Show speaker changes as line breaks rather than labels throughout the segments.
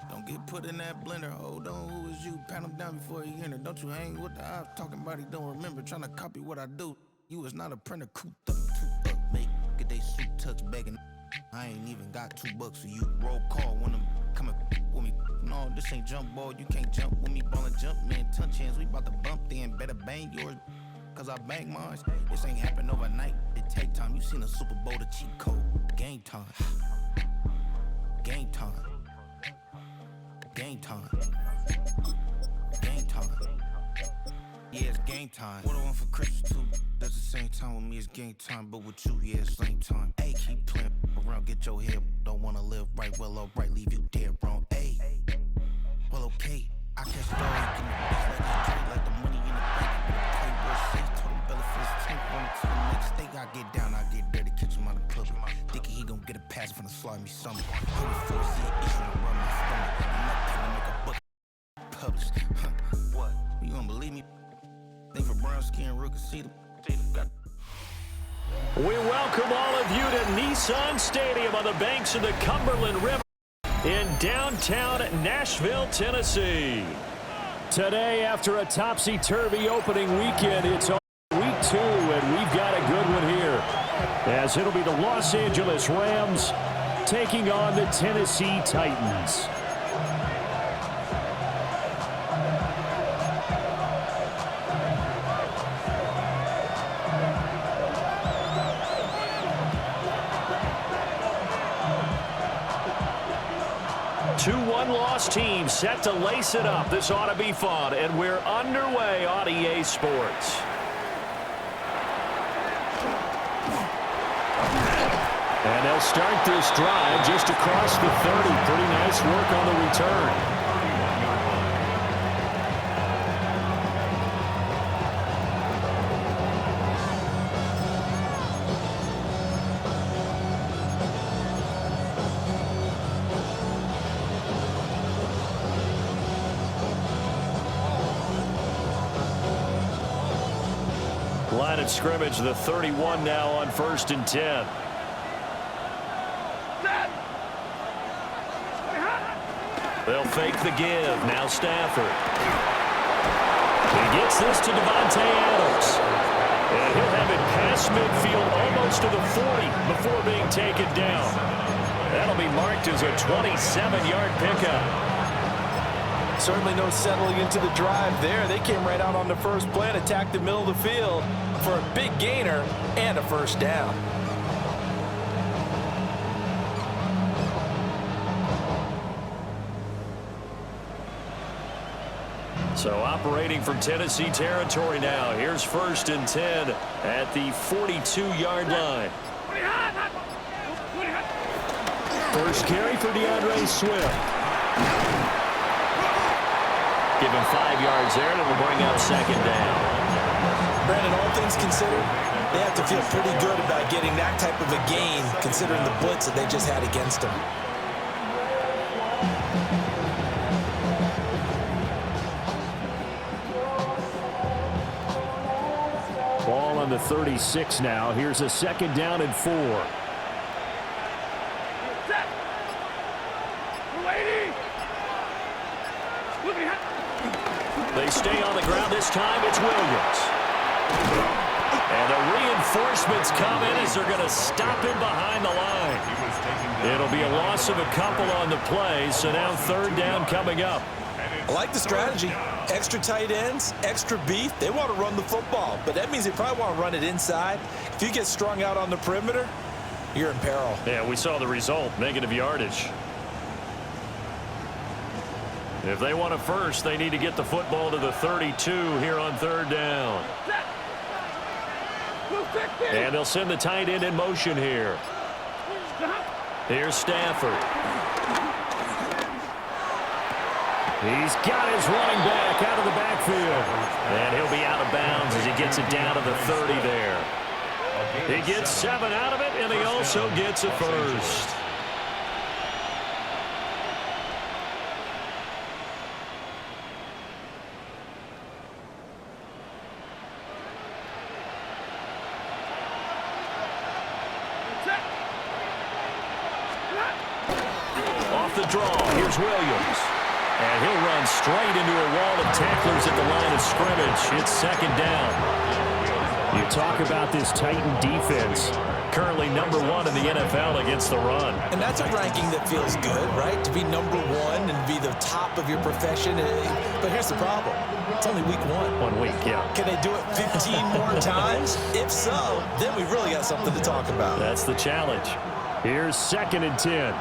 Don't get put in that blender. Hold on, who is you? Pat him down before he enter. Don't you hang with the ops talking about he don't remember. Trying to copy what I do. You is not a printer. Cooped up, make get they suit tucks begging. I ain't even got $2 for you. Roll call when I'm coming with me. No, this ain't jump ball. You can't jump with me. Ballin' jump, man. Touch hands. We bout to bump then. Better bang yours. Cause I bang mine. This ain't happen overnight. It take time. You seen a Super Bowl, the cheat code. Game time. Game time. Game time. Game time. Yeah, it's game time. What I want for Christmas too. That's the same time with me, it's game time. But with you, yeah, it's same time. Hey, keep playing around, get your head. Don't wanna live right, well, alright, leave you dead wrong. Hey, well, okay. I catch the dog, in the bitch like a trade, like the money in the bank. Play worse safe, told him Bella for his tank. On to the next day, I get down, I get dirty, catch him on the public. Thinking he gon' get a pass from the slime me something. Hold it for a see an issue and run my stomach. I'm not trying to make a buck published. What? You don't believe me? Think for brown skin, rookie, see them.
We welcome all of you to Nissan Stadium on the banks of the Cumberland River in downtown Nashville, Tennessee. Today, after a topsy-turvy opening weekend, it's week 2, and we've got a good one here, as it'll be the Los Angeles Rams taking on the Tennessee Titans. Two one-loss teams set to lace it up. This ought to be fun, and we're underway on EA Sports. And they'll start this drive just across the 30. Pretty nice work on the return. Line of scrimmage, the 31 now on 1st and 10. They'll fake the give. Now Stafford. He gets this to Devontae Adams. And he'll have it past midfield almost to the 40 before being taken down. That'll be marked as a 27-yard pickup.
Certainly no settling into the drive there. They came right out on the first play and attacked the middle of the field for a big gainer and a first down.
So operating from Tennessee territory now. Here's 1st and 10 at the 42-yard line. First carry for DeAndre Swift. Give him 5 yards there, and it'll bring up 2nd down.
Brandon, all things considered, they have to feel pretty good about getting that type of a gain, considering the blitz that they just had against them.
Ball on the 36 now. Here's a 2nd down and 4. They stay on the ground this time. It's Williams. And the reinforcements come in as they're going to stop him behind the line. It'll be a loss of a couple on the play, so now 3rd down coming up.
I like the strategy. Extra tight ends, extra beef. They want to run the football, but that means they probably want to run it inside. If you get strung out on the perimeter, you're in peril.
Yeah, we saw the result, negative yardage. If they want a first, they need to get the football to the 32 here on 3rd down. And they'll send the tight end in motion here. Here's Stafford. He's got his running back out of the backfield. And he'll be out of bounds as he gets it down to the 30 there. He gets 7 out of it, and he also gets a first. off the draw. Here's Williams. And he'll run straight into a wall of tacklers at the line of scrimmage. It's second down. You talk about this Titan defense. Currently #1 in the NFL against the run.
And that's a ranking that feels good, right? To be #1 and be the top of your profession. But here's the problem. It's only week 1.
1 week, yeah.
Can they do it 15 more times? If so, then we really got something to talk about.
That's the challenge. Here's 2nd and 10.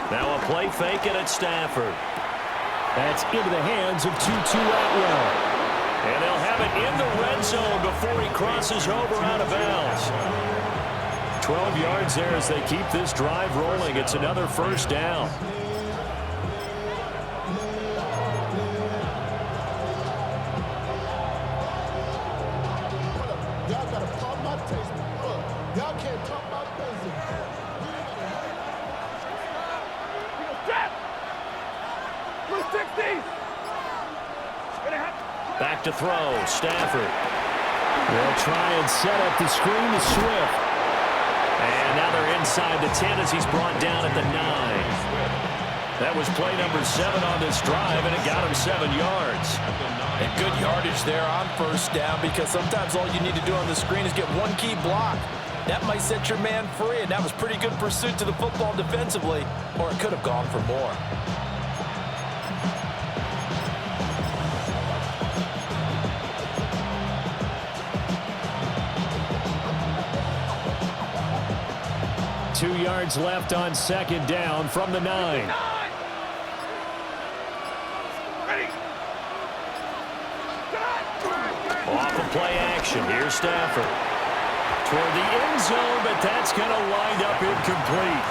Now a play fake and it's Stafford. That's into the hands of Tutu Atwell. And they'll have it in the red zone before he crosses over out of bounds. 12 yards there as they keep this drive rolling. It's another first down.
Y'all got to pump my taste. Y'all can't talk about business.
Back to throw, Stafford. They'll try and set up the screen to Swift. And now they're inside the 10 as he's brought down at the 9. That was play number 7 on this drive, and it got him 7 yards.
And good yardage there on first down, because sometimes all you need to do on the screen is get one key block. That might set your man free, and that was pretty good pursuit to the football defensively, or it could have gone for more.
Two yards left on second down from the 9. Off of play action. Here's Stafford. Toward the end zone, but that's going to wind up incomplete.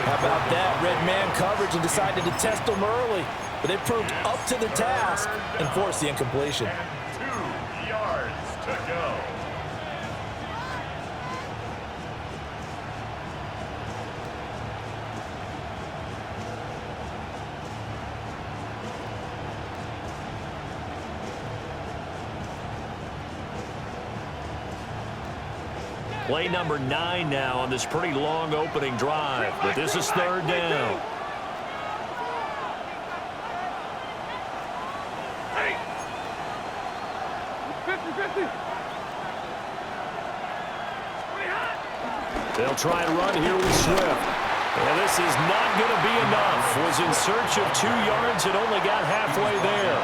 How about that? Red man coverage and decided to test them early. But they proved up to the task and forced the incompletion.
2 yards to go.
Play number 9 now on this pretty long opening drive, but this is third down. They'll try and run here with Swift. And this is not going to be enough. Was in search of 2 yards and only got halfway there.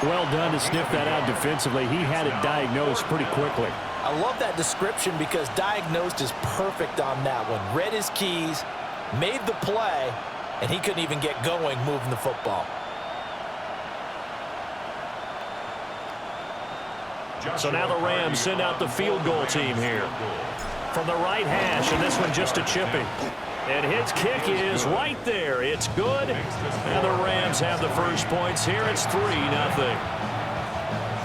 Well done to sniff that out defensively. He had it diagnosed pretty quickly.
I love that description because diagnosed is perfect on that one. Read his keys, made the play, and he couldn't even get going moving the football.
So now the Rams send out the field goal team here. From the right hash, and this one just a chipping. And his kick is right there. It's good. And the Rams have the first points here. It's 3-0.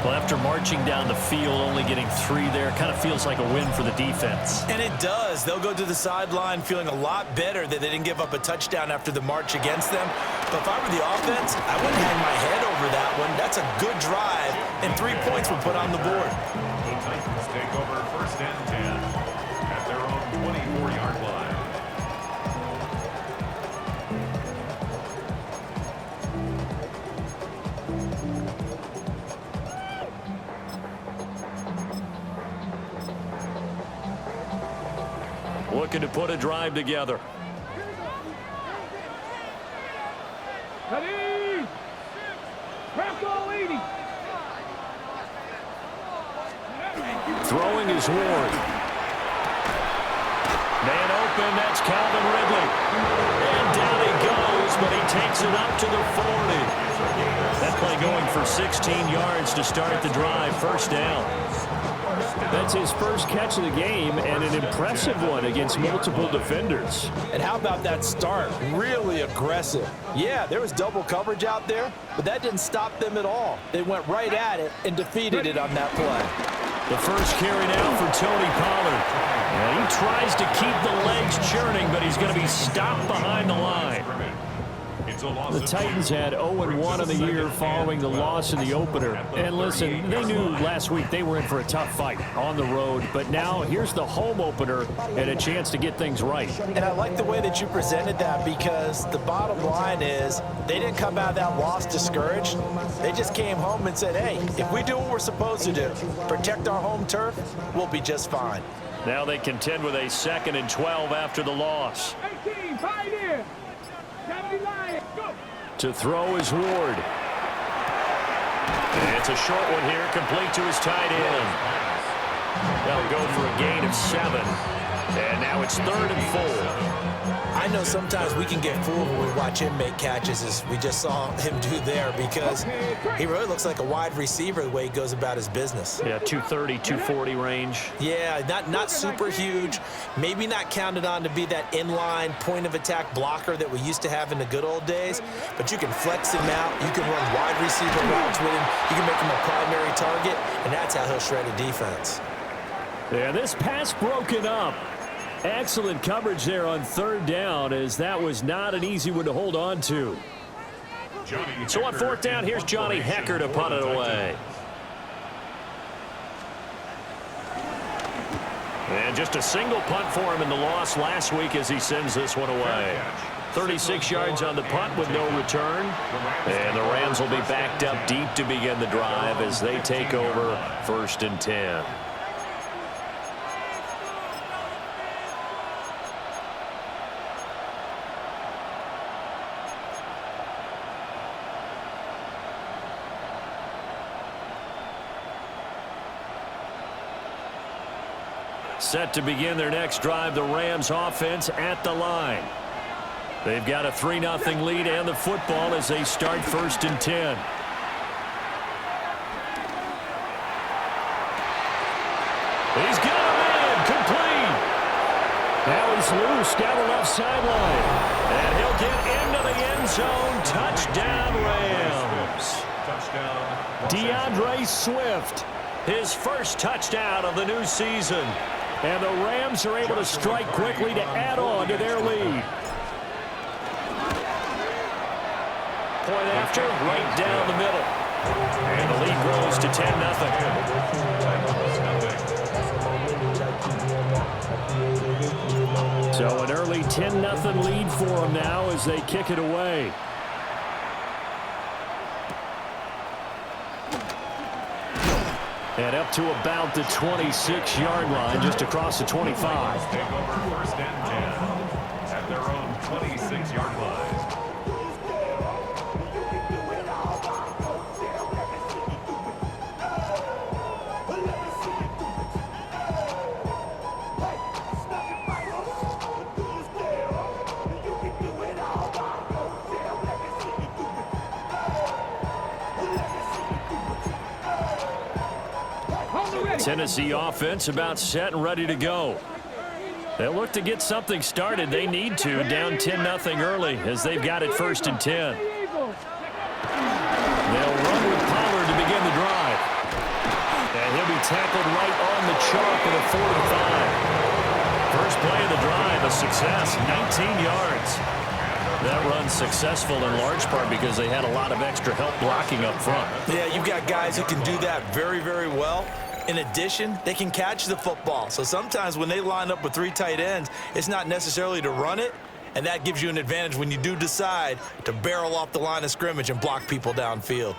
Well, after marching down the field, only getting 3 there, kind of feels like a win for the defense.
And it does. They'll go to the sideline feeling a lot better that they didn't give up a touchdown after the march against them. But if I were the offense, I wouldn't hang my head over that one. That's a good drive, and 3 points were put on the board.
The Titans take over 1st and 10 at their own 24-yard line.
Looking to put a drive together. Throwing is Ward. Man open, that's Calvin Ridley. And down he goes, but he takes it up to the 40. That play going for 16 yards to start the drive. First down. That's his first catch of the game, and an impressive one against multiple defenders.
And how about that start? Really aggressive. Yeah, there was double coverage out there, but that didn't stop them at all. They went right at it and defeated it on that play.
The first carry now for Tony Pollard. And he tries to keep the legs churning, but he's going to be stopped behind the line.
It's a loss
The
of
Titans
2.
had 0-1 in the year following the loss in the opener. And listen, they knew last week they were in for a tough fight on the road. But now here's the home opener and a chance to get things right.
And I like the way that you presented that, because the bottom line is they didn't come out of that loss discouraged. They just came home and said, hey, if we do what we're supposed to do, protect our home turf, we'll be just fine.
Now they contend with a 2nd and 12 after the loss.
18, pioneer.
To throw is Ward. And it's a short one here, complete to his tight end. They'll go for a gain of 7. And now it's 3rd and 4.
I know sometimes we can get fooled when we watch him make catches, as we just saw him do there, because he really looks like a wide receiver the way he goes about his business.
Yeah, 230, 240 range.
Yeah, not super huge, maybe not counted on to be that inline point-of-attack blocker that we used to have in the good old days, but you can flex him out, you can run wide receiver routes with him, you can make him a primary target, and that's how he'll shred a defense.
Yeah, this pass broken up. Excellent coverage there on 3rd down, as that was not an easy one to hold on to. So on 4th down, here's Johnny Hecker to punt it away. And just a single punt for him in the loss last week as he sends this one away. 36 yards on the punt with no return. And the Rams will be backed up deep to begin the drive as they take over 1st and 10. Set to begin their next drive, the Rams offense at the line. They've got a 3-0 lead and the football as they start 1st and 10. He's got a man, complete. Now he's loose down the left sideline. And he'll get into the end zone. Touchdown, Rams. DeAndre Swift, his first touchdown of the new season. And the Rams are able to strike quickly to add on to their lead. Point after, right down the middle. And the lead grows to 10-0. So an early 10-0 lead for them now as they kick it away. And up to about the 26-yard line, just across the 25.
Take over 1st and 10 at their own 26-yard line.
Tennessee offense about set and ready to go. They look to get something started. They need to, down 10-0 early as they've got it 1st and 10. They'll run with Pollard to begin the drive. And he'll be tackled right on the chalk at a 45. First play of the drive, a success, 19 yards. That run's successful in large part because they had a lot of extra help blocking up front.
Yeah, you've got guys who can do that very, very well. In addition, they can catch the football. So sometimes when they line up with 3 tight ends, it's not necessarily to run it, and that gives you an advantage when you do decide to barrel off the line of scrimmage and block people downfield.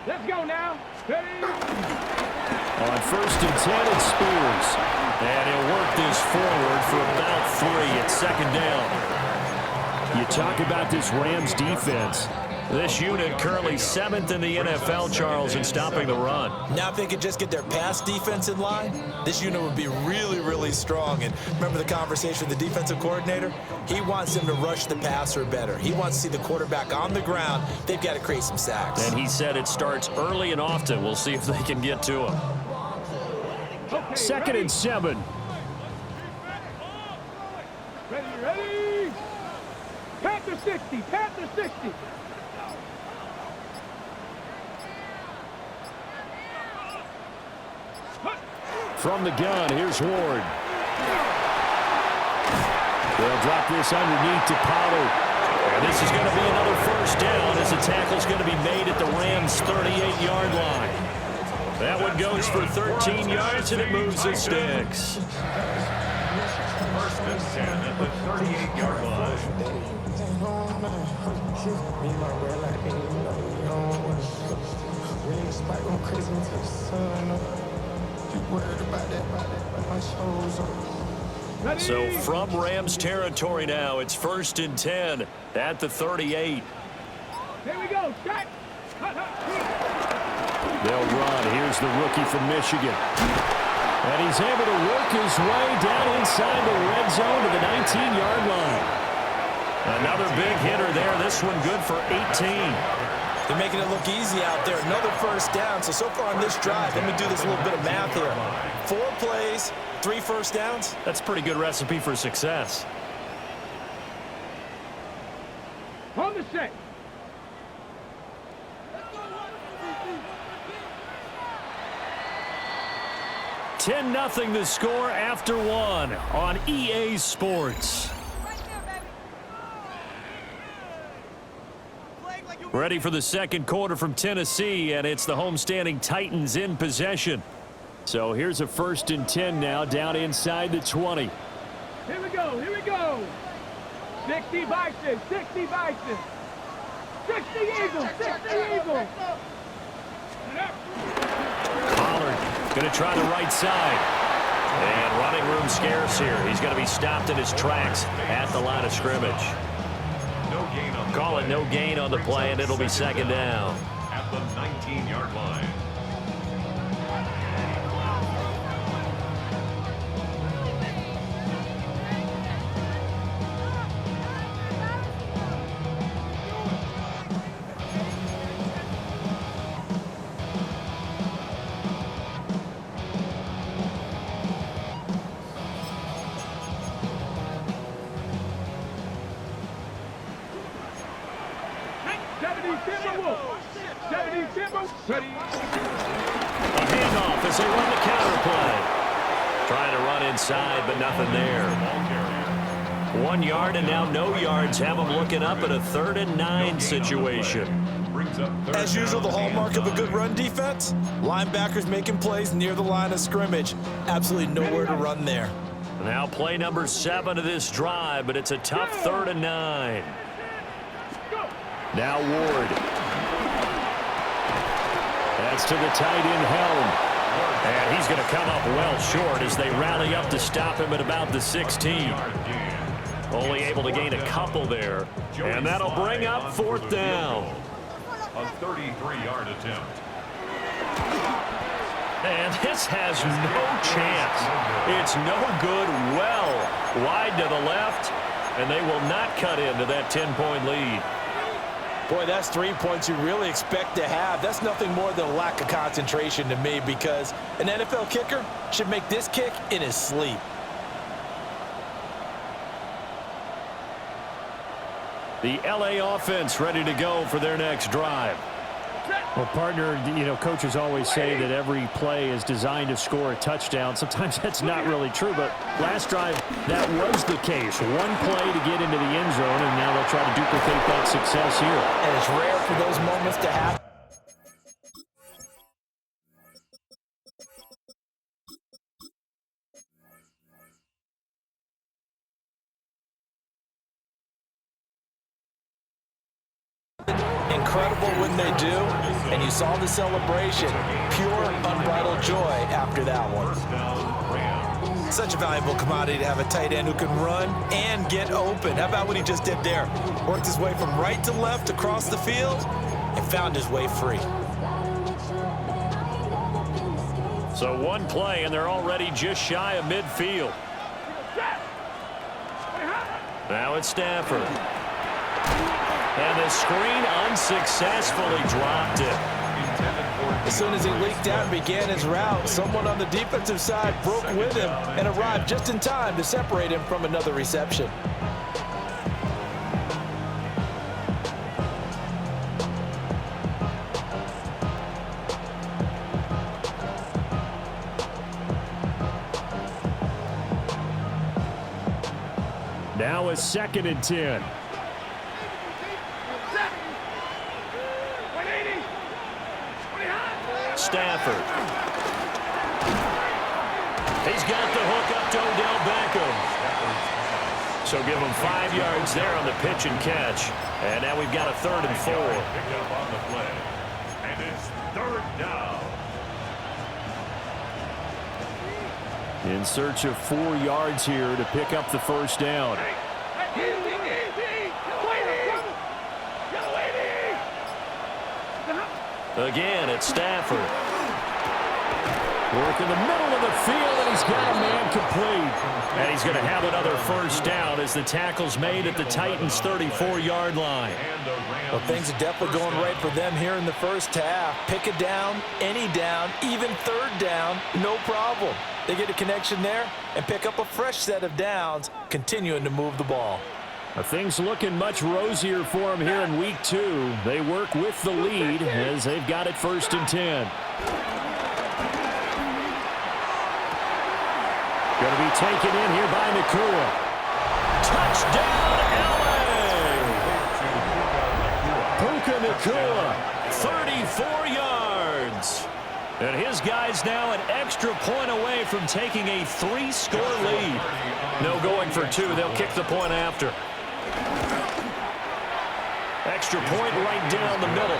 Let's go now. Ready?
On 1st and 10, it's Spears. And he'll work this forward for about 3 at 2nd down. You talk about this Rams defense. This unit currently 7th in the NFL, Charles, in stopping the run.
Now if they could just get their pass defense in line, this unit would be really, really strong. And remember the conversation with the defensive coordinator? He wants them to rush the passer better. He wants to see the quarterback on the ground. They've got to create some sacks.
And he said it starts early and often. We'll see if they can get to him.
Okay,
2nd and 7.
Ready? Panther 60, Panther 60.
From the gun, here's Ward. They'll drop this underneath to Pollard. And this is going to be another first down as the tackle's going to be made at the Rams' 38-yard line. That one goes for 13 yards, and it moves the sticks.
First and 10 at the 38-yard line.
So from Rams territory now, it's first and 10 at the 38.
Here we go. Check.
They'll run. Here's the rookie from Michigan. And he's able to work his way down inside the red zone to the 19-yard line. Another big hitter there. This one good for 18.
They're making it look easy out there. Another first down. So far on this drive, let me do this little bit of math here. 4 plays, 3 first downs.
That's a pretty good recipe for success.
On the set.
$10-0 the score after 1 on EA Sports. Ready for the second quarter from Tennessee, and it's the homestanding Titans in possession. So here's a first and 10 now, down inside the 20.
Here we go. Here we go. 60 Bison. 60 Bison. 60 Eagles. 60 Eagles.
Pollard going to try the right side. And running room scarce here. He's going to be stopped in his tracks at the line of scrimmage.
No gain on the
Call it no gain on the play, and it'll be second down.
at the 19-yard line.
A handoff as they run the counter play. Trying to run inside, but nothing there. 1 yard and now no yards. Have them looking up at a 3rd and 9 situation.
As usual, the hallmark of a good run defense, linebackers making plays near the line of scrimmage. Absolutely nowhere to run there.
Now play number 7 of this drive, but it's a tough 3rd and 9. Now Ward. That's to the tight end Helm. And he's going to come up well short as they rally up to stop him at about the 16. Only able to gain a couple there. And that'll bring up 4th down.
A 33-yard attempt.
And this has no chance. It's no good. Well wide to the left. And they will not cut into that 10-point lead.
Boy, that's 3 points you really expect to have. That's nothing more than a lack of concentration to me, because an NFL kicker should make this kick in his sleep.
The LA offense ready to go for their next drive. Well, partner, you know, coaches always say that every play is designed to score a touchdown. Sometimes that's not really true, but last drive, that was the case. 1 play to get into the end zone, and now they'll try to duplicate that success here.
And it's rare for those moments to happen. Incredible when they do, and you saw the celebration. Pure, unbridled joy after that one. Such a valuable commodity to have a tight end who can run and get open. How about what he just did there? Worked his way from right to left across the field and found his way free.
So 1 play, and they're already just shy of midfield. Now it's Stafford. And the screen unsuccessfully dropped it.
As soon as he leaked out and began his route, someone on the defensive side broke with him and arrived just in time to separate him from another reception.
Now a 2nd and 10. Stafford. He's got the hook up to Odell Beckham. So give him 5 yards there on the pitch and catch. And now we've got a 3rd and 4.
Picked up on the play. And it's 3rd down.
In search of 4 yards here to pick up the 1st down. Again, it's Stafford. Work in the middle of the field, and he's got a man complete. And he's going to have another 1st down as the tackle's made at the Titans' 34-yard line.
Well, things are definitely going right for them here in the first half. Pick a down, any down, even 3rd down, no problem. They get a connection there and pick up a fresh set of downs, continuing to move the ball.
Things looking much rosier for them here in week 2. They work with the lead as they've got it 1st and 10. Going to be taken in here by Nakua. Touchdown, LA! Puka Nakua, 34 yards. And his guys now an extra point away from taking a 3-score lead. No going for 2. They'll kick the point after. Extra point right down the middle.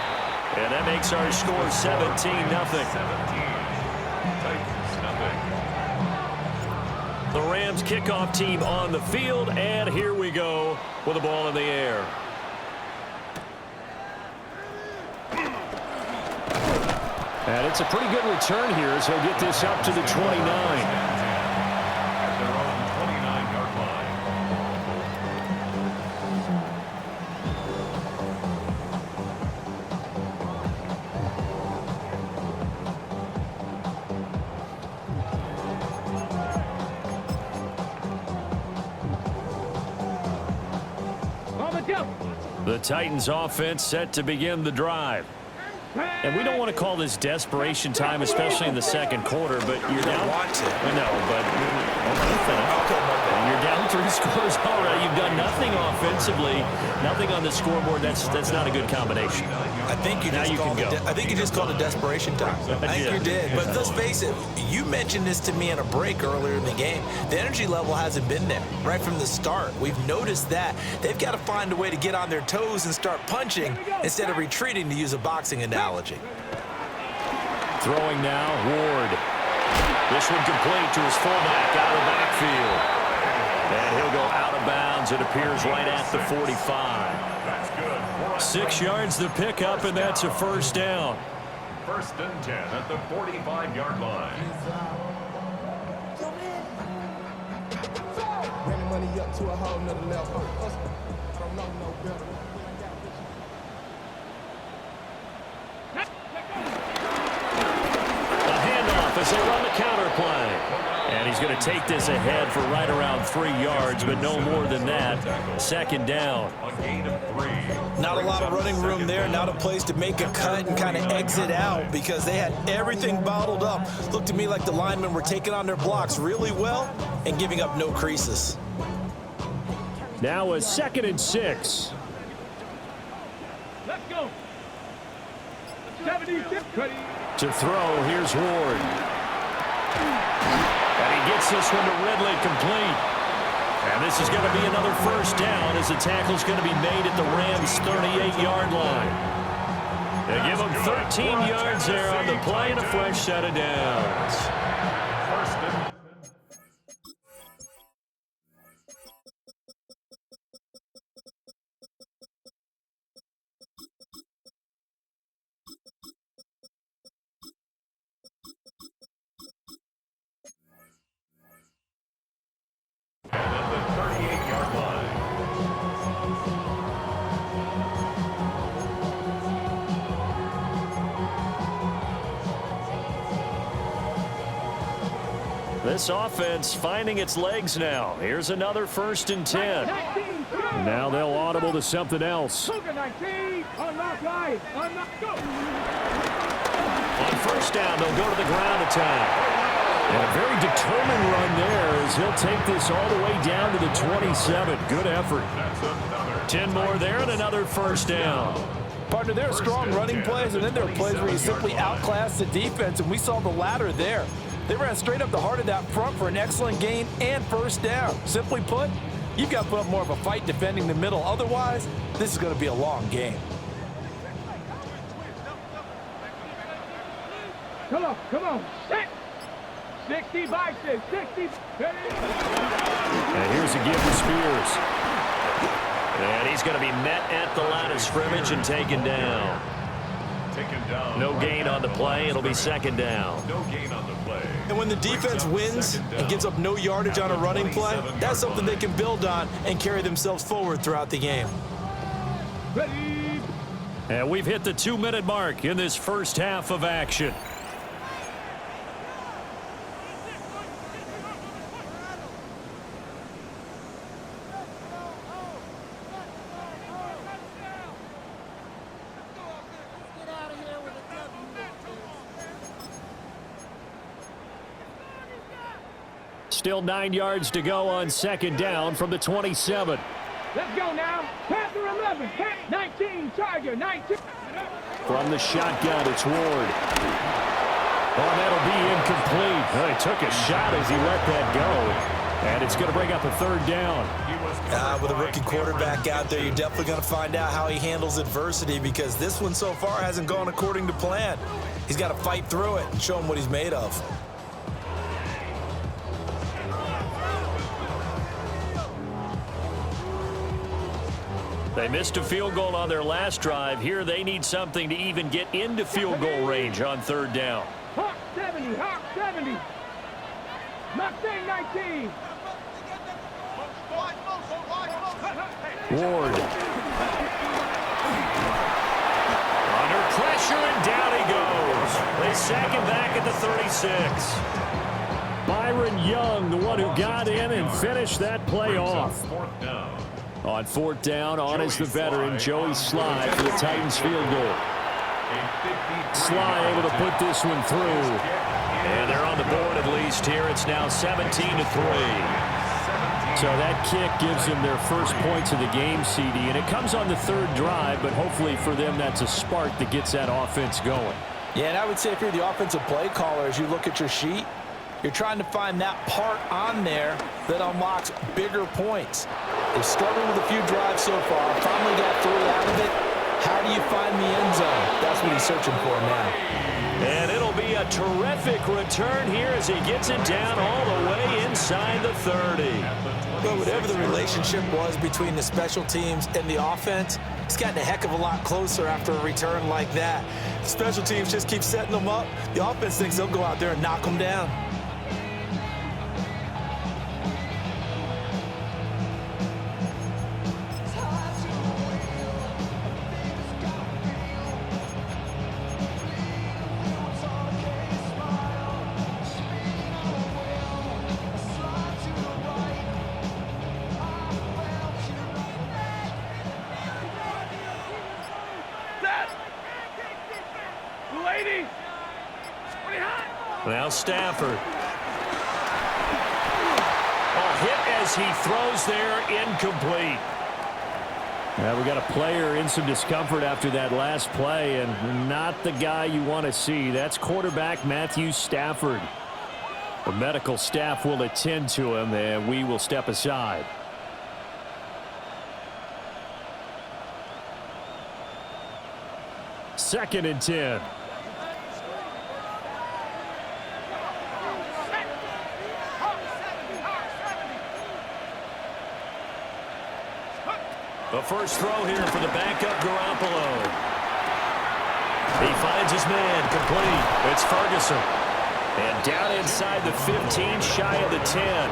And that makes our score 17-0. The Rams kickoff team on the field, and here we go with the ball in the air. And it's a pretty good return here as he'll get this up to the 29. The Titans offense set to begin the drive. And we don't want to call this desperation time, especially in the 2nd quarter, but you're down. No, but you're down 3 scores already. You've done nothing offensively, nothing on the scoreboard. That's not a good combination.
I think you just called it desperation time. I think you did. But let's face it, you mentioned this to me in a break earlier in the game. The energy level hasn't been there right from the start. We've noticed that. They've got to find a way to get on their toes and start punching instead of retreating, to use a boxing analogy.
Throwing now, Ward. This one complete to his fullback out of the backfield. And he'll go out of bounds. It appears right at the 45. 6 yards the pickup, and that's a 1st down.
1st and 10 at the 45-yard line.
Running money up to a whole nother level. I don't know no better.
A handoff as they run the counter play. And he's going to take this ahead for right around 3 yards, but no more than that. 2nd down.
A gain of 3.
Not a lot of running room there. Not a place to make a cut and kind of exit out because they had everything bottled up. Looked to me like the linemen were taking on their blocks really well and giving up no creases.
Now a 2nd and 6.
Let's go. 76.
To throw, here's Ward. And he gets this one to Ridley complete. And this is going to be another 1st down as the tackle's going to be made at the Rams' 38-yard line. They give him 13 yards there on the play and a fresh set of downs. This offense finding its legs now. Here's another 1st and 10. Now they'll audible to something else. On
1st
down, they'll go to the ground attack. And a very determined run there as he'll take this all the way down to the 27. Good effort. 10 more there and another first down.
Partner, there are strong running plays, and then there are plays where you simply outclass the defense, and we saw the latter there. They ran straight up the heart of that front for an excellent gain and first down. Simply put, you've got to put up more of a fight defending the middle. Otherwise, this is going to be a long game.
Come on. Set. 60 by 6. 60.
And here's a give for Spears. And he's going to be met at the line of scrimmage and taken down. No gain on the play. It'll be second down.
No gain on the play.
And when the defense wins and gives up no yardage on a running play, that's something they can build on and carry themselves forward throughout the game.
Ready.
And we've hit the 2-minute mark in this first half of action. Still 9 yards to go on second down from the 27.
Let's go now. Panther 11. 19. Charger 19.
From the shotgun, it's Ward. Oh, that'll be incomplete. Well, he took a shot as he let that go. And it's going to bring up a third down.
With a rookie quarterback out there, you're definitely going to find out how he handles adversity, because this one so far hasn't gone according to plan. He's got to fight through it and show him what he's made of.
They missed a field goal on their last drive. Here they need something to even get into field goal range on third down.
Hawk 70. Hawk 70. Mustang 19.
Ward. Under pressure, and down he goes. They sack him back at the 36. Byron Young, the one who got in and finished that play off. On fourth down, on is the veteran, Joey Sly, for the Titans field goal. Sly able to put this one through. And they're on the board at least here. It's now 17-3. So that kick gives them their first points of the game, CD. And it comes on the third drive, but hopefully for them that's a spark that gets that offense going.
Yeah, and I would say if you're the offensive play caller, as you look at your sheet, you're trying to find that part on there that unlocks bigger points. They've struggled with a few drives so far. Finally got 3 out of it. How do you find the end zone? That's what he's searching for now.
And it'll be a terrific return here as he gets it down all the way inside the 30.
But whatever the relationship was between the special teams and the offense, it's gotten a heck of a lot closer after a return like that. The special teams just keep setting them up. The offense thinks they'll go out there and knock them down.
Now Stafford. A hit as he throws there, incomplete. Now we got a player in some discomfort after that last play, and not the guy you want to see. That's quarterback Matthew Stafford. The medical staff will attend to him, and we will step aside. Second and 10. The first throw here for the backup Garoppolo. He finds his man, complete. It's Ferguson. And down inside the 15, shy of the 10.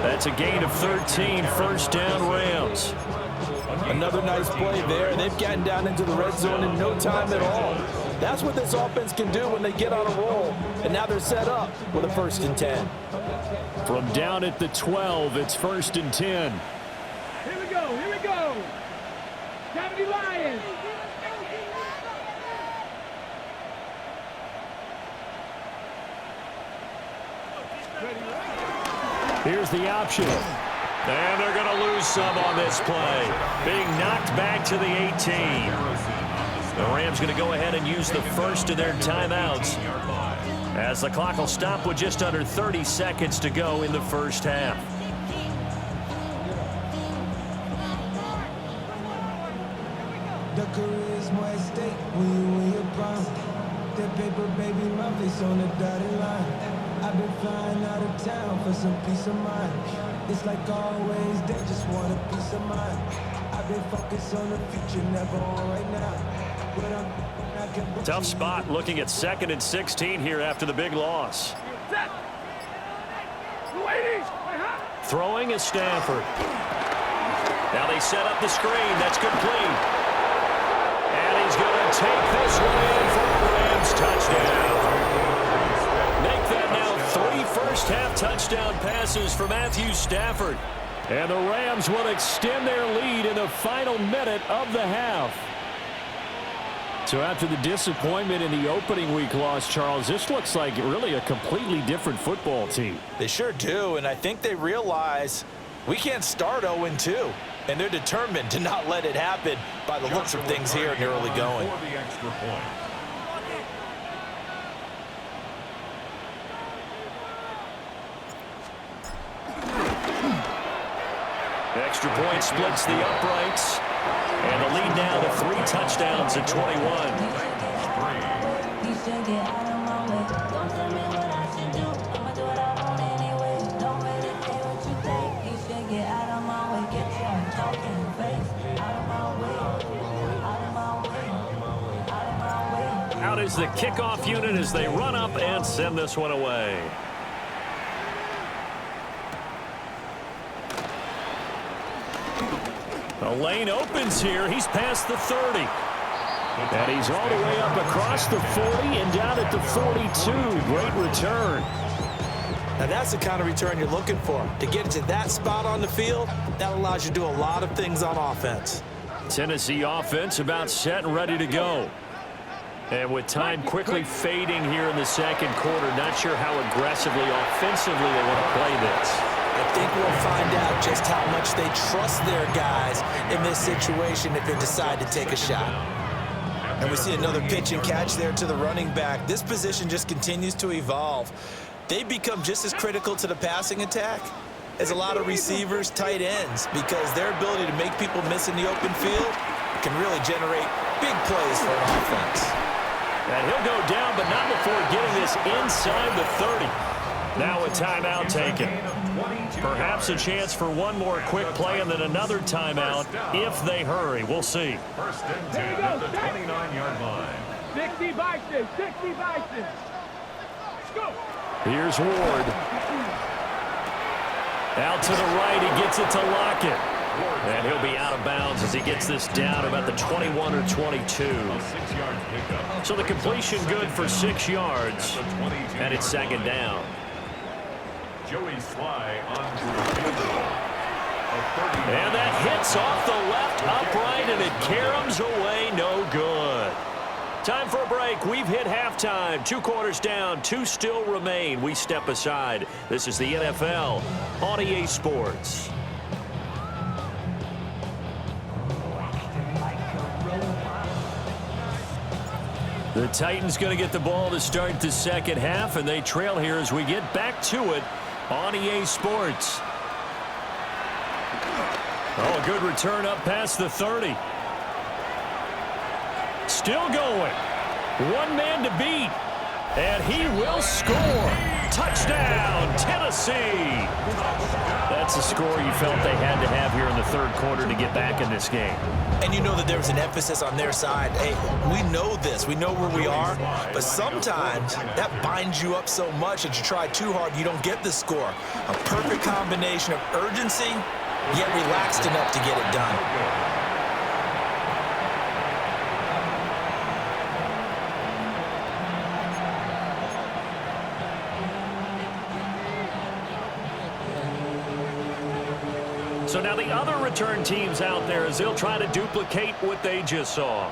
That's a gain of 13, first down Rams.
Another nice play there. They've gotten down into the red zone in no time at all. That's what this offense can do when they get on a roll. And now they're set up with a first and 10.
From down at the 12, it's first and 10.
Here we go. 70 Lions.
Here's the option. And they're going to lose some on this play. Being knocked back to the 18. The Rams going to go ahead and use the first of their timeouts, as the clock will stop with just under 30 seconds to go in the first half.
The career is more at stake when you win your prime. That paper, baby, my face on the dotted line. I've been flying out of town for some peace of mind. It's like always, they just want a peace of mind. I've been focused on the future, never on right now.
Tough spot looking at 2nd and 16 here after the big loss. Throwing is Stafford. Now they set up the screen. That's complete. And he's going to take this one in for a Rams touchdown. Make that now 3 first-half touchdown passes for Matthew Stafford. And the Rams will extend their lead in the final minute of the half. So after the disappointment in the opening week loss, Charles, this looks like really a completely different football team.
They sure do, and I think they realize we can't start 0-2. And they're determined to not let it happen by the looks of things here in the early going.
For the extra point.
Extra point splits the uprights. And the lead now to 3 touchdowns at 21. Out is the kickoff unit as they run up and send this one away. The lane opens here. He's past the 30. And he's all the way up across the 40 and down at the 42. Great return.
Now that's the kind of return you're looking for. To get to that spot on the field, that allows you to do a lot of things on offense.
Tennessee offense about set and ready to go. And with time quickly fading here in the second quarter, not sure how aggressively, offensively they want to play this.
I think we'll find out just how much they trust their guys in this situation if they decide to take a shot. And we see another pitch and catch there to the running back. This position just continues to evolve. They become just as critical to the passing attack as a lot of receivers, tight ends, because their ability to make people miss in the open field can really generate big plays for an offense.
And he'll go down, but not before getting this inside the 30. Now a timeout taken. Perhaps a chance for one more quick play and then another timeout if they hurry. We'll see.
First and 10 at the 29-yard line.
60 Bison, 60 Bison. Let's go.
Here's Ward. Out to the right, he gets it to Lockett. And he'll be out of bounds as he gets this down about the 21 or 22. So the completion good for 6 yards. And it's second down.
Joey Sly on to the field.
And that hits off the left upright, and it caroms away, no good. Time for a break. We've hit halftime. 2 quarters down, 2 still remain. We step aside. This is the NFL on EA Sports. The Titans going to get the ball to start the second half, and they trail here as we get back to it on EA Sports. Oh, a good return up past the 30. Still going. One man to beat. And he will score. Touchdown, Tennessee. That's a score you felt they had to have here in the third quarter to get back in this game.
And you know that there was an emphasis on their side. Hey, we know this. We know where we are. But sometimes that binds you up so much that you try too hard, you don't get the score. A perfect combination of urgency, yet relaxed enough to get it done.
So now the other return teams out there as they'll try to duplicate what they just saw.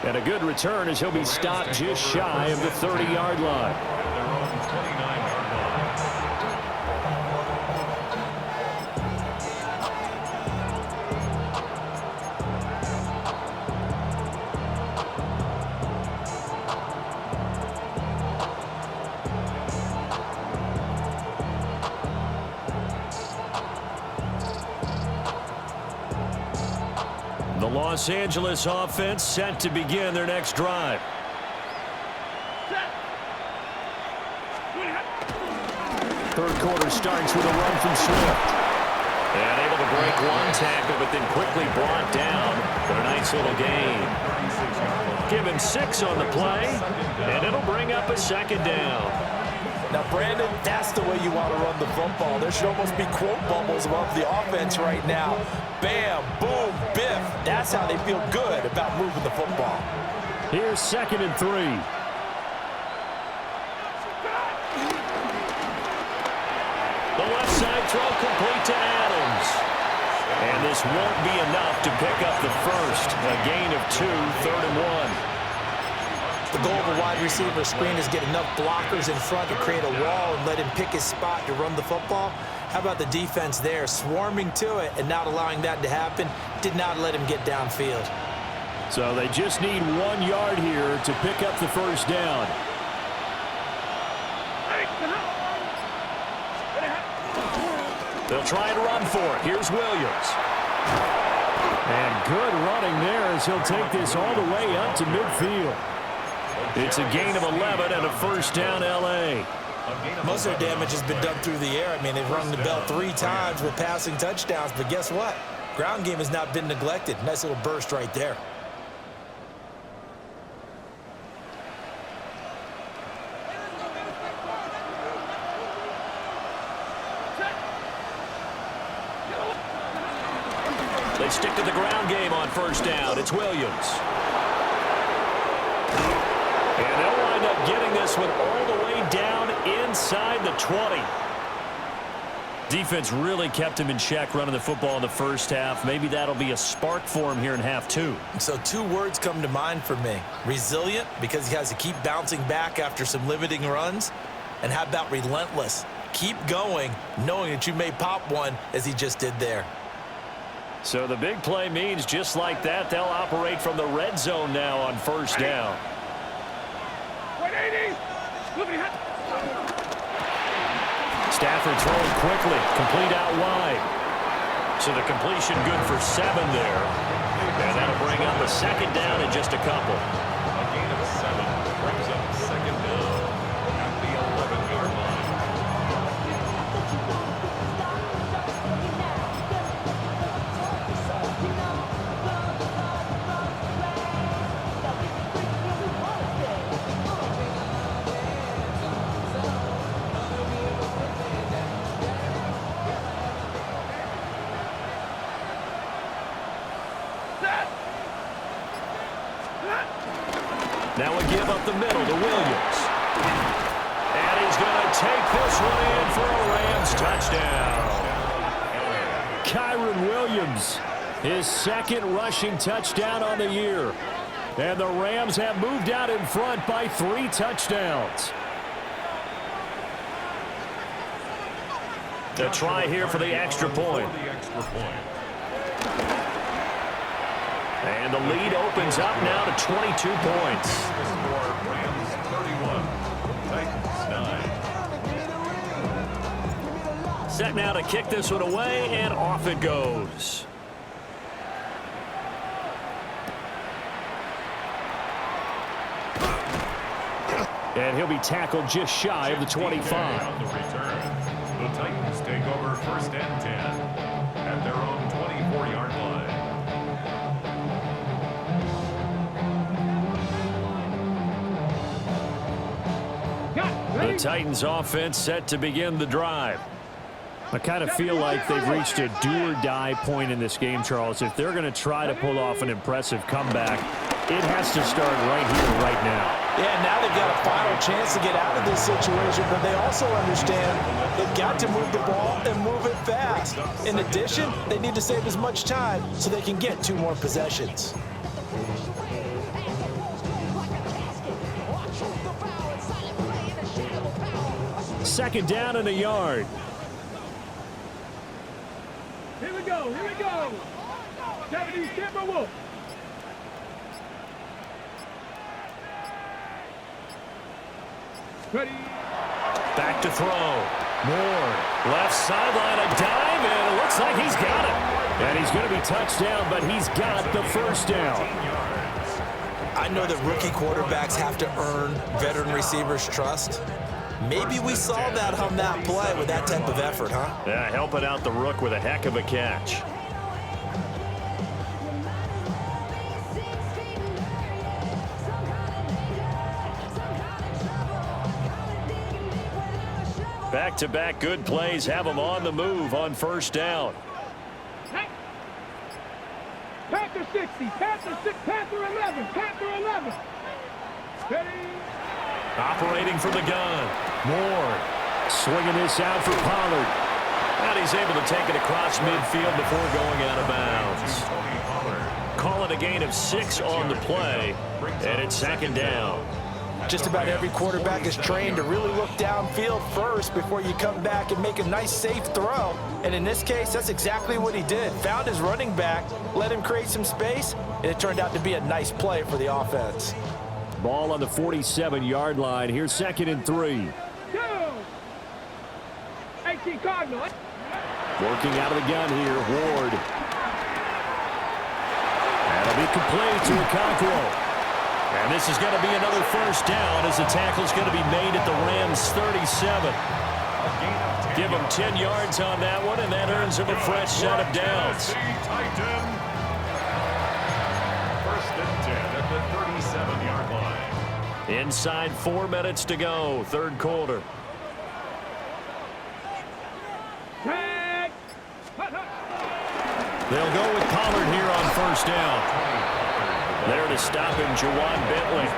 And a good return as he'll be stopped just shy of the 30-yard line.
At their own 29-yard line.
The Los Angeles offense set to begin their next drive. Third quarter starts with a run from Swift. And able to break one tackle, but then quickly brought down for a nice little gain. Give him 6 on the play, and it'll bring up a second down.
Now, Brandon, that's the way you want to run the football. There should almost be quote bubbles above the offense right now. Bam, boom, biff. That's how they feel good about moving the football.
Here's 2nd and 3. The left side throw complete to Adams. And this won't be enough to pick up the first. A gain of 2, 3rd and 1.
The goal of a wide receiver screen is get enough blockers in front to create a wall and let him pick his spot to run the football. How about the defense there, swarming to it and not allowing that to happen? Did not let him get downfield.
So they just need 1 yard here to pick up the first down. They'll try and run for it. Here's Williams. And good running there as he'll take this all the way up to midfield. It's a gain of 11 and a first down, L.A.
Most of their damage has been done through the air. I mean, they've rung the bell 3 times with passing touchdowns, but guess what? Ground game has not been neglected. Nice little burst right there.
They stick to the ground game on first down. It's Williams. And they'll wind up getting this one all the way down inside the 20. Defense really kept him in check running the football in the first half. Maybe that'll be a spark for him here in half 2.
So 2 words come to mind for me. Resilient, because he has to keep bouncing back after some limiting runs. And how about relentless? Keep going, knowing that you may pop one as he just did there.
So the big play means just like that, they'll operate from the red zone now on first down. Stafford throwing quickly, complete out wide. So the completion good for 7 there. And that'll bring up a second down in just a couple.
A gain of 7 brings up second down at the 11-yard line.
Now a give up the middle to Williams. And he's going to take this one in for a Rams touchdown. Kyron Williams, his 2nd rushing touchdown on the year. And the Rams have moved out in front by 3 touchdowns. The try here for the extra point. And the lead opens up now to 22 points.
The score, Rams 31, Titans 9.
Set now to kick this one away, and off it goes. And he'll be tackled just shy of the 25.
On the return, the Titans take over 1st and 10 at their own 24-yard line.
The Titans offense set to begin the drive. I kind of feel like they've reached a do-or-die point in this game, Charles. If they're going to try to pull off an impressive comeback, it has to start right here, right now.
Yeah, now they've got a final chance to get out of this situation, but they also understand they've got to move the ball and move it fast. In addition, they need to save as much time so they can get 2 more possessions.
second down and a yard.
Here we go, here we go. 70 Timberwolves. Ready.
Back to throw. Moore. Left sideline, a dive, and it looks like he's got it. And he's going to be touchdown, but he's got the first down.
I know that rookie quarterbacks have to earn veteran receivers' trust. Maybe we saw that on that play with that type of effort, huh?
Yeah, helping out the rook with a heck of a catch. Back-to-back good plays have them on the move on first down.
Panther 60, Panther 6, Panther 11, Panther 11. Ready.
Operating from the gun. Moore swinging this out for Pollard. And he's able to take it across midfield before going out of bounds. Call it a gain of 6 on the play, and it's second down.
Just about every quarterback is trained to really look downfield first before you come back and make a nice, safe throw. And in this case, that's exactly what he did. Found his running back, let him create some space, and it turned out to be a nice play for the offense.
Ball on the 47-yard line. Here's 2nd and 3.
18 Cardinals.
Working out of the gun here, Ward. That'll be complete to Okonkwo. And this is going to be another first down as the tackle's going to be made at the Rams' 37. Give him 10 yards on that one, and that earns him a fresh set of downs.
First and 10 at the 37-yard line.
Inside 4 minutes to go, third quarter. They'll go with Pollard here on first down. There to stop him, Juwan Bentley.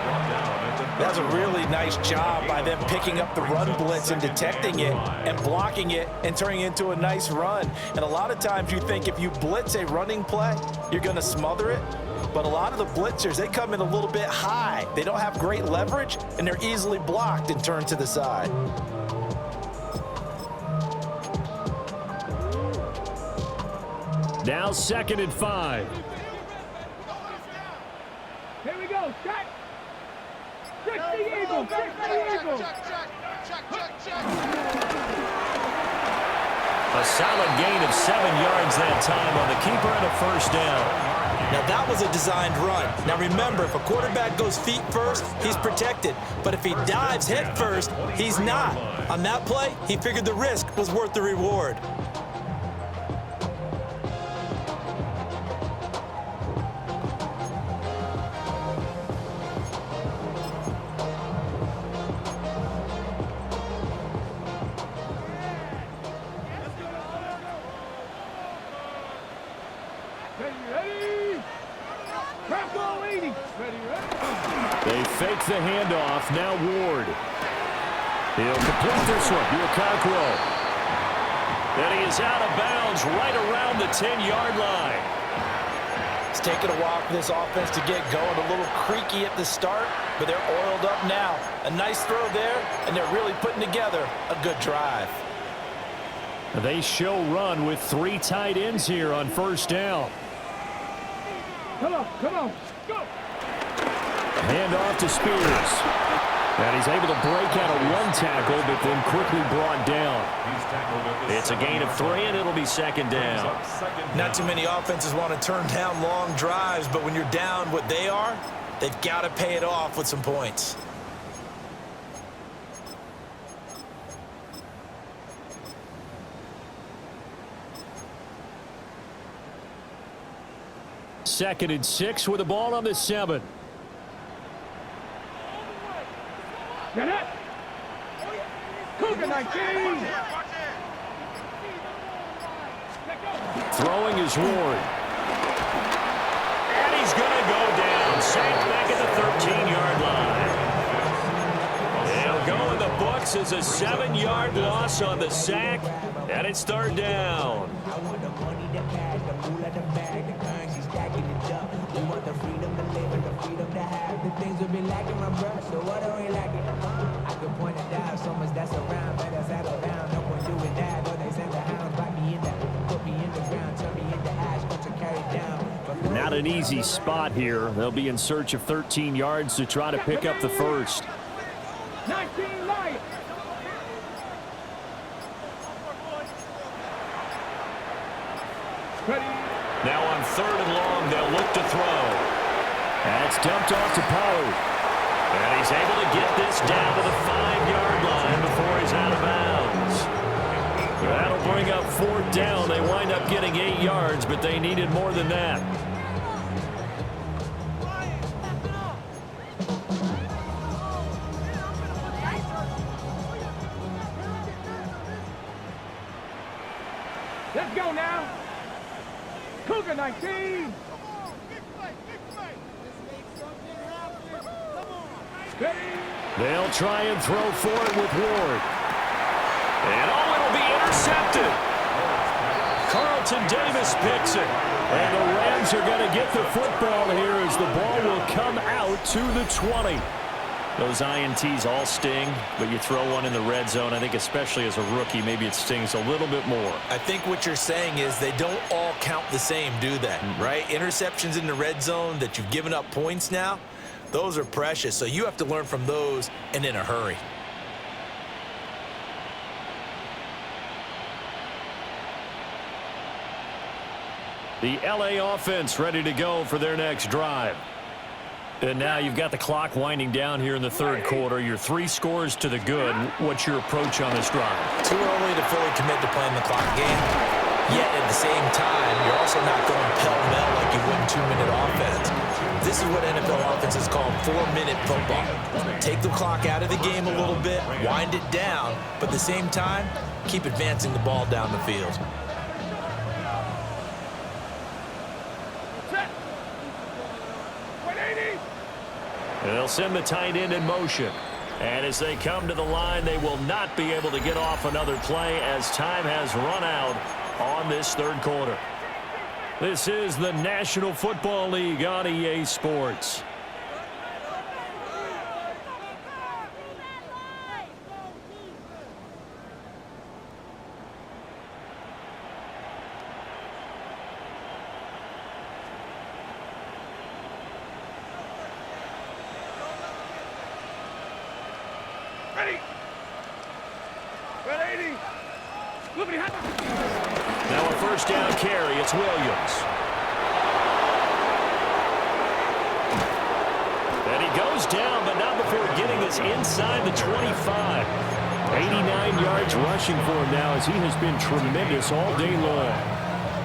That's a really nice job by them picking up the run blitz and detecting it and blocking it and turning it into a nice run. And a lot of times you think if you blitz a running play, you're going to smother it. But a lot of the blitzers, they come in a little bit high. They don't have great leverage, and they're easily blocked and turned to the side.
Now 2nd and 5.
Here we go, check. 60 Eagles, 60 Eagles.
A solid gain of 7 yards that time on the keeper and a first down.
Now that was a designed run. Now remember, if a quarterback goes feet first, he's protected. But if he dives head first, he's not. On that play, he figured the risk was worth the reward.
They fake the handoff. Now Ward. He'll complete this one. Okonkwo. And he is out of bounds right around the 10-yard line.
It's taken a while for this offense to get going. A little creaky at the start, but they're oiled up now. A nice throw there, and they're really putting together a good drive.
They show run with 3 tight ends here on first down.
Come on, go.
Hand off to Spears. And he's able to break out of 1 tackle, but then quickly brought down. It's a gain of 3, and it'll be second down.
Not too many offenses want to turn down long drives, but when you're down what they are, they've got to pay it off with some points.
Second and 6 with the ball on the 7.
Get it. Cougar 19.
Throwing is Ward. And he's going to go down. Sacked back at the 13-yard line. They'll go in the books as a 7-yard loss on the sack. And it's third down.
nigga point and dive. So much that's around, better settle down. No one doing that, or they send the hounds. Bite me in the, put me in the ground, turn me into ash, got to carry down.
Not an easy spot here. They'll be in search of 13 yards to try to pick up the first.
19 Lions. Ready.
Now on 3rd and long, they'll look to throw. That's dumped off to Pollard. And he's able to get this down to the 5-yard line before he's out of bounds. That'll bring up 4th down. They wind up getting 8 yards, but they needed more than that.
Let's go now. Cougar 19. Ready.
They'll try and throw for it with Ward. And it'll be intercepted. Carlton Davis picks it. And the Rams are going to get the football here as the ball will come out to the 20. Those INTs all sting, but you throw one in the red zone, I think especially as a rookie, maybe it stings a little bit more.
I think what you're saying is they don't all count the same, do they? Right? Interceptions in the red zone that you've given up points now, those are precious. So you have to learn from those and in a hurry.
The LA offense ready to go for their next drive. And now you've got the clock winding down here in the 3rd quarter. You're 3 scores to the good. What's your approach on this drive?
Too early to fully commit to playing the clock game. Yet at the same time, you're also not going pell-mell like you would in 2-minute offense. This is what NFL offenses call 4-minute football. Take the clock out of the game a little bit, wind it down, but at the same time, keep advancing the ball down the field.
Set. 180.
They'll send the tight end in motion. And as they come to the line, they will not be able to get off another play as time has run out on this 3rd quarter. This is the National Football League on EA Sports.
Ready. 180. Look at him.
Now a 1st down carry. It's Williams. And he goes down, but not before getting this inside the 25. 89 yards rushing for him now as he has been tremendous all day long.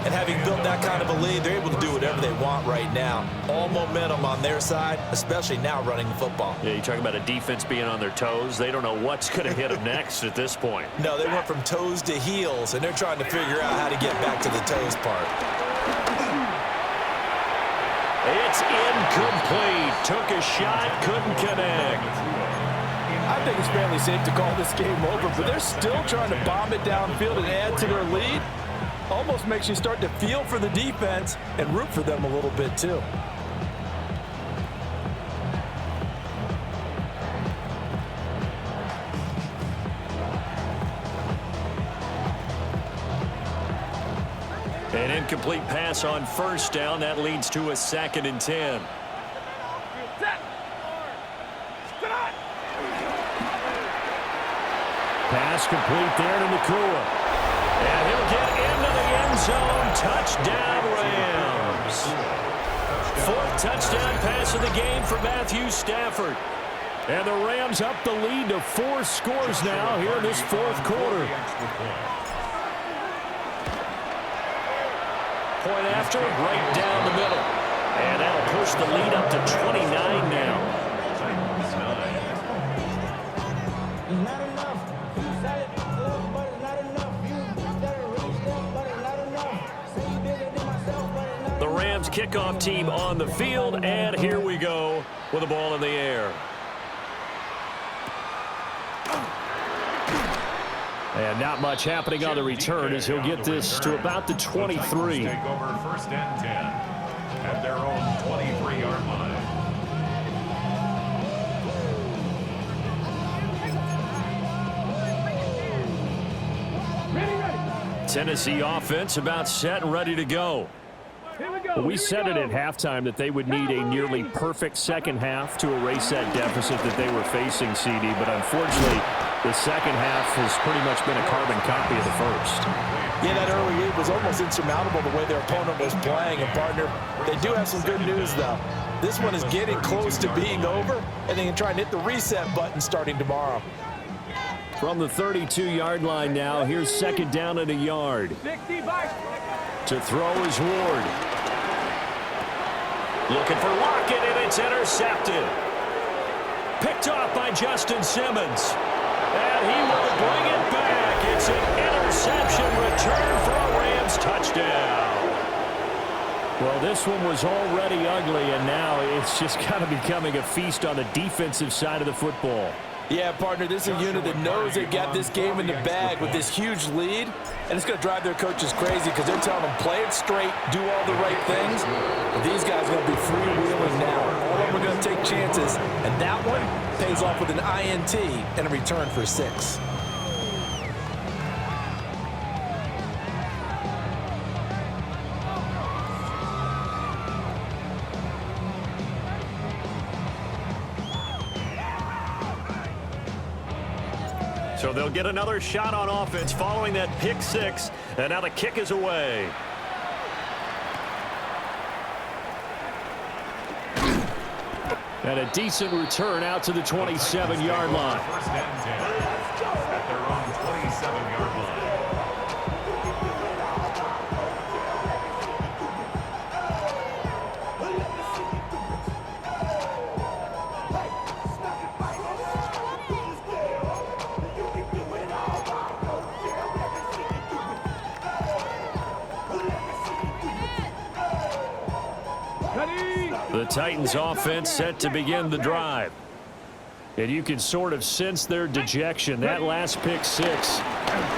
And having built that kind of a lead, they're able to do whatever they want right now. All momentum on their side, especially now running the football.
Yeah, you talk about a defense being on their toes. They don't know what's going to hit them next at this point.
No, they went from toes to heels, and they're trying to figure out how to get back to the toes part.
It's incomplete. Took a shot, couldn't connect.
I think it's fairly safe to call this game over, but they're still trying to bomb it downfield and add to their lead. Almost makes you start to feel for the defense and root for them a little bit too.
An incomplete pass on 1st down. That leads to a 2nd and 10. Pass complete there to Nakua. And he'll get into the end zone. Touchdown, Rams. 4th touchdown pass of the game for Matthew Stafford. And the Rams up the lead to 4 scores now here in this 4th quarter. Point after, right down the middle. And that'll push the lead up to 29 now.
Not enough. You said it, but it's not enough. You said it, reached up, but it's not enough. Say you bigger than myself, but it's not
The Rams kickoff team on the field, and here we go with the ball in the air. And not much happening on the return as he'll get this to about the 23.
Take over 1st and 10 at their own 23-yard line.
Tennessee offense about set and ready to go. We said it at halftime that they would need a nearly perfect second half to erase that deficit that they were facing, CD, but unfortunately, the second half has pretty much been a carbon copy of the first.
Yeah, that early lead was almost insurmountable the way their opponent was playing. And, partner, they do have some good news, though. This one is getting close to being over, and they can try and hit the reset button starting tomorrow.
From the 32-yard line now, here's second down and a yard. To throw is Ward. Looking for Lockett, and it's intercepted. Picked off by Justin Simmons. And he will bring it back. It's an interception return for a Rams touchdown. Well, this one was already ugly, and now it's just kind of becoming a feast on the defensive side of the football.
Yeah, partner, this is a unit that knows they got this game in the bag with this huge lead, and it's going to drive their coaches crazy because they're telling them, play it straight, do all the right things. But these guys are going to be freewheeling now. All of them are going to take chances, and that one pays off with an INT and a return for 6.
So they'll get another shot on offense following that pick 6, and now the kick is away. And a decent return out to the 27-yard line.
First and 10 at their own 27-yard line.
The Titans offense set to begin the drive. And you can sort of sense their dejection. That last pick 6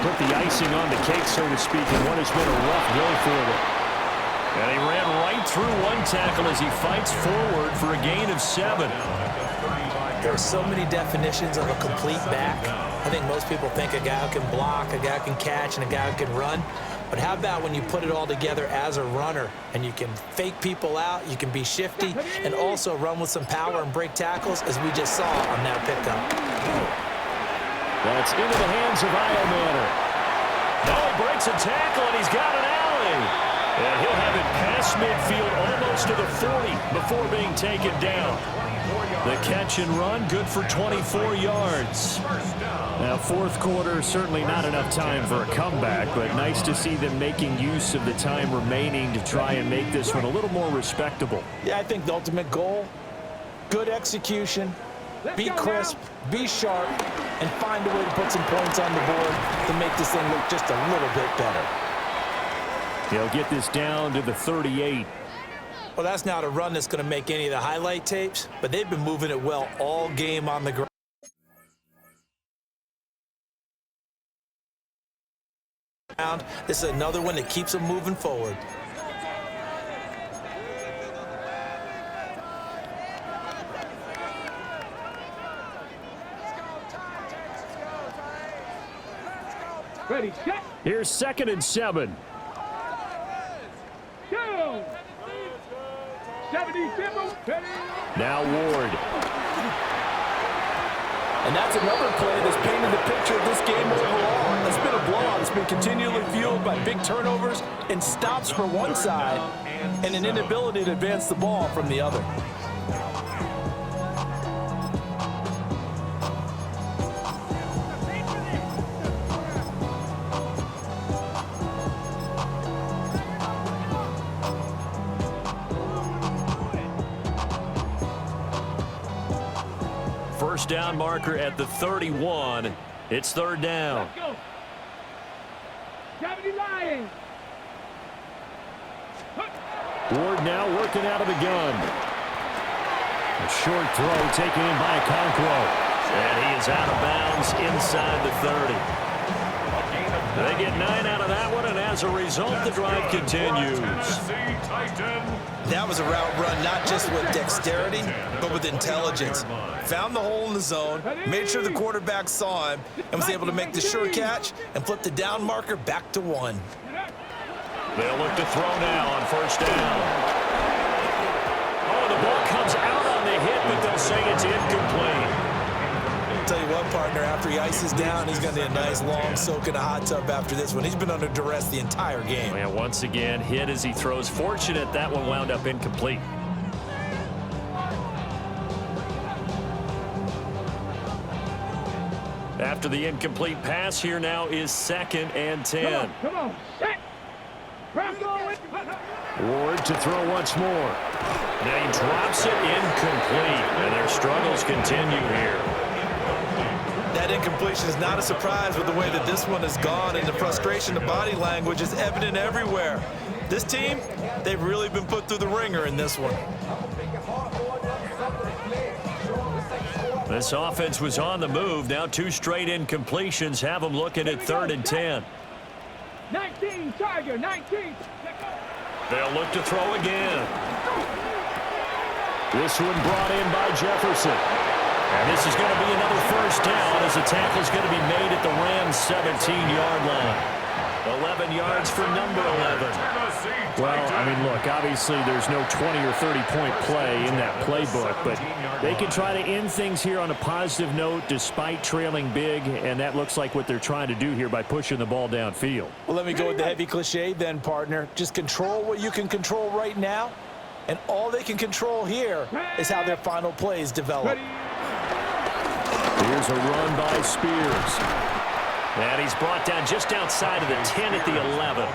put the icing on the cake, so to speak, in what has been a rough go for them. And he ran right through one tackle as he fights forward for a gain of 7.
There are so many definitions of a complete back. I think most people think a guy who can block, a guy who can catch, and a guy who can run. But how about when you put it all together as a runner and you can fake people out, you can be shifty, and also run with some power and break tackles, as we just saw on that pickup.
That's into the hands of Iomanner. Now he breaks a tackle, and he's got an alley. And he'll have it past midfield almost to the 40 before being taken down. The catch and run, good for 24 yards. Now, fourth quarter, certainly not enough time for a comeback, but nice to see them making use of the time remaining to try and make this one a little more respectable.
Yeah, I think the ultimate goal, good execution, be crisp, be sharp, and find a way to put some points on the board to make this thing look just a little bit better.
They'll get this down to the 38.
Well, that's not a run that's going to make any of the highlight tapes, but they've been moving it well all game on the ground. This is another one that keeps them moving forward.
Ready, set.
Here's 2nd and 7.
Go. 77. Ready.
Now Ward.
And that's another play that's painted the picture of this game overall. It's been a blowout. It's been continually fueled by big turnovers and stops for one side and an inability to advance the ball from the other.
First down marker at the 31. It's 3rd down.
Let's go. 70 Lions.
Ward now working out of the gun. A short throw taken in by Conquo. And he is out of bounds inside the 30.
A gain of
They get 9 out of that one, and as a result, the drive continues.
That was a route run not just with dexterity, but with intelligence. Found the hole in the zone, made sure the quarterback saw him, and was able to make the sure catch and flip the down marker back to 1.
They'll look to throw now on first down. Oh, the ball comes out on the hit, but they'll say it's incomplete.
I'll tell you what, partner, after he ices down, he's going to need a nice long soak in a hot tub after this one. He's been under duress the entire game.
And once again, hit as he throws. Fortunate that one wound up incomplete. After the incomplete pass, here now is 2nd and 10.
Come on, set.
Ward to throw once more. Now he drops it incomplete, and their struggles continue here.
That incompletion is not a surprise with the way that this one has gone, and the frustration, the body language is evident everywhere. This team, they've really been put through the ringer in this one.
This offense was on the move. Now 2 straight incompletions have them looking at 3rd and 10.
19, Tiger, 19.
They'll look to throw again. This one brought in by Jefferson. And this is going to be another first down as the tackle is going to be made at the Rams' 17-yard line. 11 yards for number 11.
Well, I mean, look, obviously there's no 20 or 30-point play in that playbook, but they can try to end things here on a positive note despite trailing big, and that looks like what they're trying to do here by pushing the ball downfield.
Well, let me go with the heavy cliche then, partner. Just control what you can control right now, and all they can control here is how their final plays develop.
Here's a run by Spears. And he's brought down just outside of the 10 at the 11.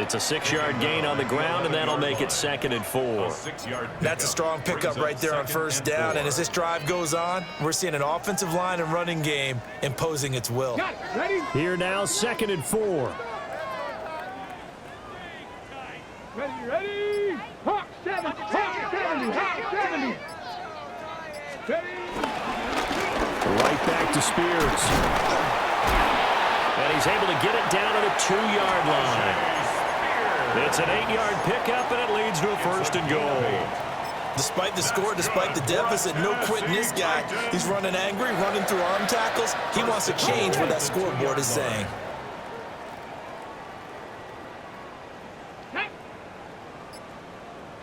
It's a 6-yard gain on the ground, and that'll make it 2nd and 4.
That's a strong pickup right there on first down, and as this drive goes on, we're seeing an offensive line and running game imposing its will.
Here now, 2nd and 4.
Ready. Hawk 70, Hawk 70, Hawk 70. Ready.
Right back to Spears. And he's able to get it down to the 2-yard line. It's an 8-yard pickup, and it leads to a 1st and goal.
Despite the score, despite the deficit, no quitting this guy. He's running angry, running through arm tackles. He wants to change what that scoreboard is saying.
Hey.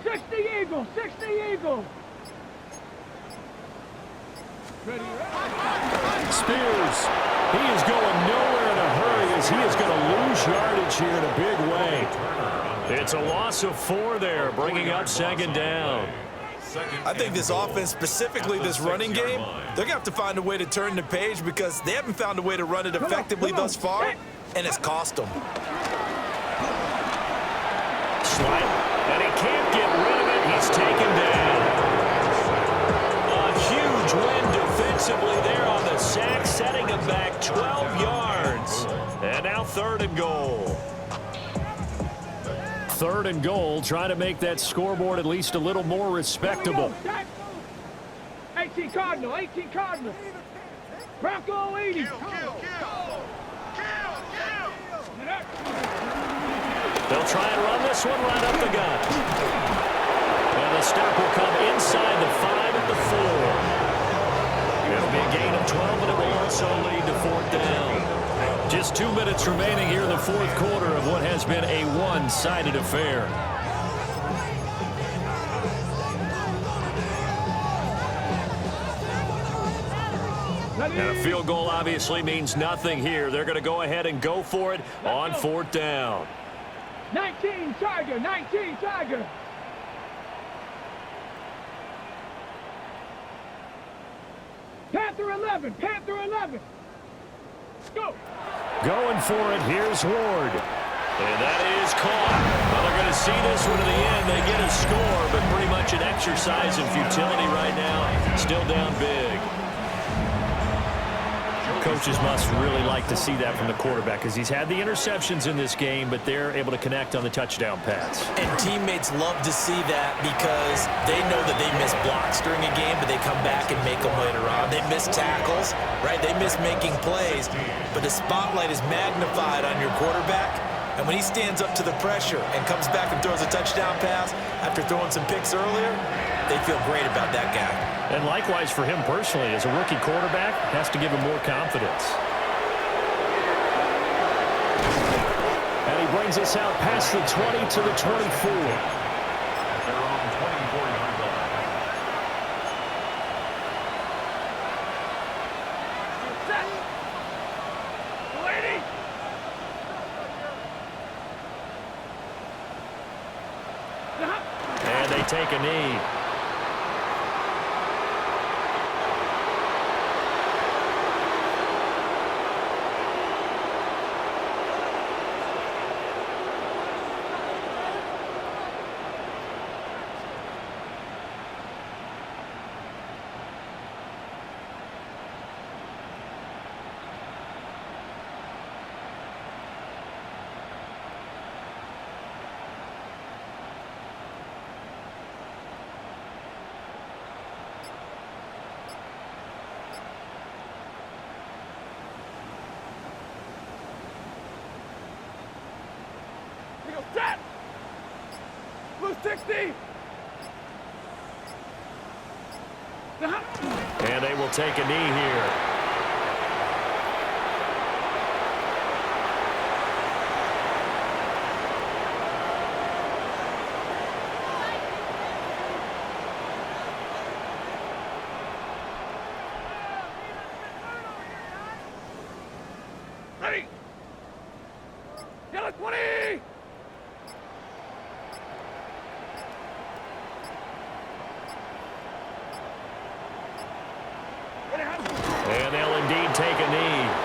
60 Eagles, 60 Eagles. Ready.
Spears, he is going nowhere in a hurry as he is going to lose yardage here in a big way. It's a loss of 4 there, bringing up 2nd down.
I think this offense, specifically this running game, they're going to have to find a way to turn the page because they haven't found a way to run it effectively thus far, and it's cost them.
Slight, and he can't get rid of it. He's taken down. A huge win defensively there on the sack, setting him back 12 yards. And now 3rd and goal. 3rd and goal, trying to make that scoreboard at least a little more respectable.
18 Cardinal, 18 Cardinal. Bronco 80.
They'll try and run this one right up the gut. And the stop will come inside the 5 at the 4. It'll be a gain of 12, and it will also lead to 4th down. Just 2 minutes remaining here in the 4th quarter of what has been a one-sided affair. And a field goal obviously means nothing here. They're going to go ahead and go for it on 4th down.
19 Tiger, 19 Tiger. Panther 11, Panther 11. Go.
Going for it, here's Ward. And that is caught. Well, they're going to see this one to the end. They get a score, but pretty much an exercise in futility right now. Still down big. coaches must really like to see that from the quarterback because he's had the interceptions in this game, but they're able to connect on the touchdown pass.
And teammates love to see that because they know that they miss blocks during a game, but they come back and make them later on. They miss tackles, right? They miss making plays, but the spotlight is magnified on your quarterback. And when he stands up to the pressure and comes back and throws a touchdown pass after throwing some picks earlier, they feel great about that guy.
And likewise for him personally, as a rookie quarterback, has to give him more confidence. And he brings us out past the 20 to the 24.
Their own 24-yard line.
Lady!
And they take a knee.
Set! Blue 60!
And they will take a knee here.
Ready! Yellow 20!
And they'll indeed take a knee.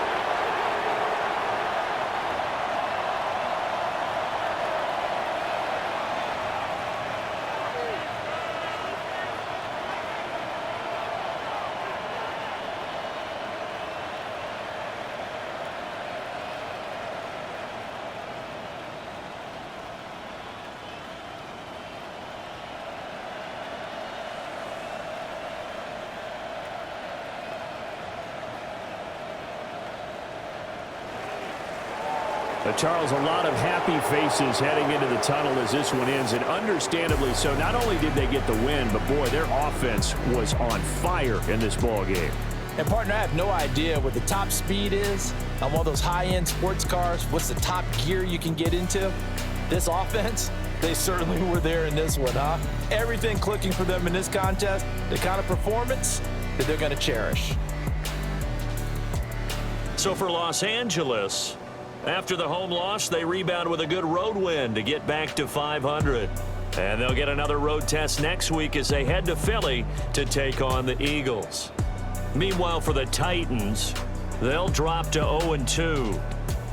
Charles, a lot of happy faces heading into the tunnel as this one ends, and understandably so. Not only did they get the win, but boy, their offense was on fire in this ball game.
And partner, I have no idea what the top speed is on one of those high-end sports cars. What's the top gear you can get into? This offense, they certainly were there in this one, huh? Everything clicking for them in this contest, the kind of performance that they're going to cherish.
So for Los Angeles, after the home loss, they rebound with a good road win to get back to 500. And they'll get another road test next week as they head to Philly to take on the Eagles. Meanwhile, for the Titans, they'll drop to 0-2.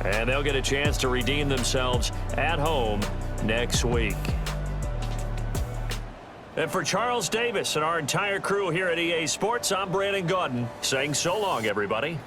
And they'll get a chance to redeem themselves at home next week. And for Charles Davis and our entire crew here at EA Sports, I'm Brandon Gaudin saying so long, everybody.